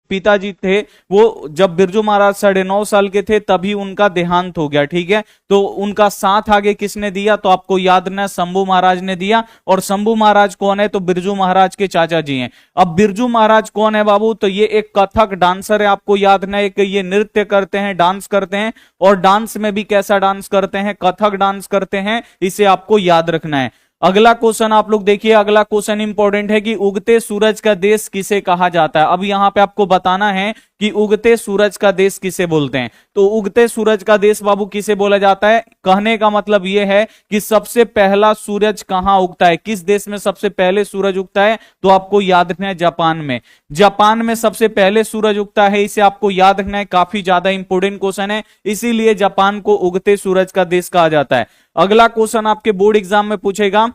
पिताजी थे वो जब बिरजू महाराज 9.5 साल के थे तभी उनका देहांत हो गया। ठीक है, तो उनका साथ आगे किसने दिया, तो आपको याद रखना शंभू महाराज ने दिया। और शंभू महाराज कौन है, तो बिरजू महाराज के चाचा जी हैं। अब बिरजू महाराज कौन है बाबू, तो ये एक कथक डांसर है, आपको याद रखना है कि ये नृत्य करते हैं, डांस करते हैं, और डांस में भी कैसा डांस करते हैं, कथक डांस करते हैं, इसे आपको याद रखना है। अगला क्वेश्चन आप लोग देखिए, अगला क्वेश्चन इंपॉर्टेंट है कि उगते सूरज का देश किसे कहा जाता है। अब यहां पे आपको बताना है कि उगते सूरज का देश किसे बोलते हैं। तो उगते सूरज का देश बाबू किसे बोला जाता है, कहने का मतलब यह है कि सबसे पहला सूरज कहां उगता है, किस देश में सबसे पहले सूरज उगता है, तो आपको याद रखना है जापान में। जापान में सबसे पहले सूरज उगता है, इसे आपको याद रखना है, काफी ज्यादा इंपोर्टेंट क्वेश्चन है, इसीलिए जापान को उगते सूरज का देश कहा जाता है। अगला क्वेश्चन आपके बोर्ड एग्जाम में पूछेगा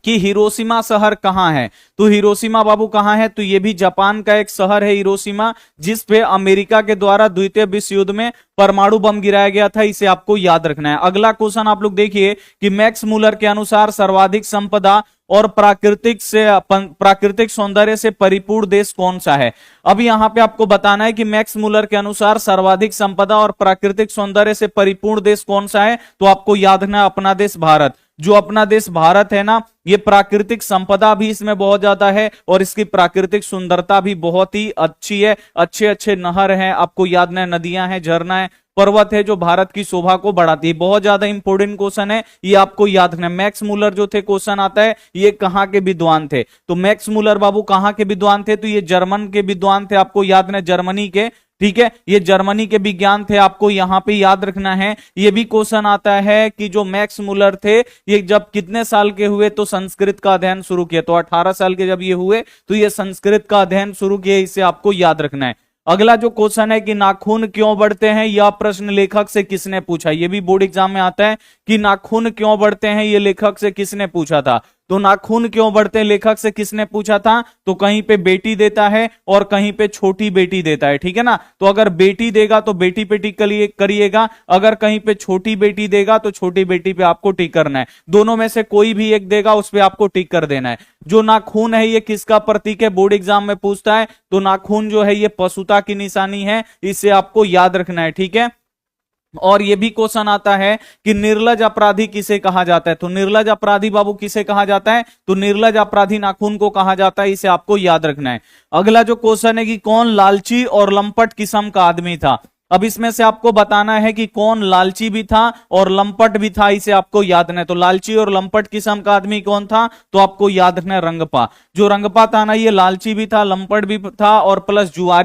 कि हिरोशिमा शहर कहां है। तो हिरोशिमा बाबू कहां है, तो यह भी जापान का एक शहर है हिरोशिमा, जिस पे अमेरिका के द्वारा द्वितीय विश्व युद्ध में परमाणु बम गिराया गया था, इसे आपको याद रखना है। अगला क्वेश्चन आप लोग देखिए कि मैक्स मूलर के अनुसार सर्वाधिक संपदा और प्राकृतिक सौंदर्य से परिपूर्ण देश कौन सा है। अब यहां पे आपको बताना है कि मैक्स मूलर के अनुसार सर्वाधिक संपदा और प्राकृतिक सौंदर्य से परिपूर्ण देश कौन सा है, तो आपको याद रखना है अपना देश भारत। जो अपना देश भारत है ना, ये प्राकृतिक संपदा भी इसमें बहुत ज्यादा है और इसकी प्राकृतिक सुंदरता भी बहुत ही अच्छी है। अच्छे अच्छे नहर हैं, आपको याद ना, नदियां हैं, झरना है, पर्वत है, जो भारत की शोभा को बढ़ाती है। बहुत ज्यादा इंपोर्टेंट क्वेश्चन है, ये आपको याद रखना है। मैक्स मूलर जो थे, क्वेश्चन आता है ये कहां के विद्वान थे, तो मैक्स मूलर बाबू कहां के विद्वान थे, तो ये जर्मन के विद्वान थे, आपको याद रखना, जर्मनी के। ठीक है, ये जर्मनी के विज्ञान थे, आपको यहां पे याद रखना है। ये भी क्वेश्चन आता है कि जो मैक्स मूलर थे ये जब कितने साल के हुए, तो संस्कृत का अध्ययन शुरू किया, तो 18 साल के जब ये हुए तो ये संस्कृत का अध्ययन शुरू किया, इसे आपको याद रखना है। अगला जो क्वेश्चन है कि नाखून क्यों बढ़ते हैं, यह प्रश्न लेखक से किसने पूछा। ये भी बोर्ड एग्जाम में आता है कि नाखून क्यों बढ़ते हैं, ये लेखक से किसने पूछा था। तो नाखून क्यों बढ़ते हैं लेखक से किसने पूछा था, तो कहीं पे बेटी देता है और कहीं पे छोटी बेटी देता है। ठीक है ना, तो अगर बेटी देगा तो बेटी पे टिक करिएगा, अगर कहीं पे छोटी बेटी देगा तो छोटी बेटी पे आपको टिक करना है। दोनों में से कोई भी एक देगा उस पे आपको टिक कर देना है। जो नाखून है ये किसका प्रतीक है, बोर्ड एग्जाम में पूछता है, तो नाखून जो है ये पशुता की निशानी है, इसे आपको याद रखना है। ठीक है, और यह भी क्वेश्चन आता है कि निर्लज अपराधी किसे कहा जाता है। तो निर्लज अपराधी बाबू किसे कहा जाता है, तो निर्लज अपराधी नाखून को कहा जाता है, इसे आपको याद रखना है। अगला जो क्वेश्चन है कि कौन लालची और लंपट किस्म का आदमी था। अब इसमें से आपको बताना है कि कौन लालची भी था और लंपट भी था, इसे आपको याद रखना है। तो लालची और लंपट किस्म का आदमी कौन था, तो आपको याद रखना है रंगपा। जो रंगपा था ना, ये लालची भी था, लंपट भी था और प्लस जुआरी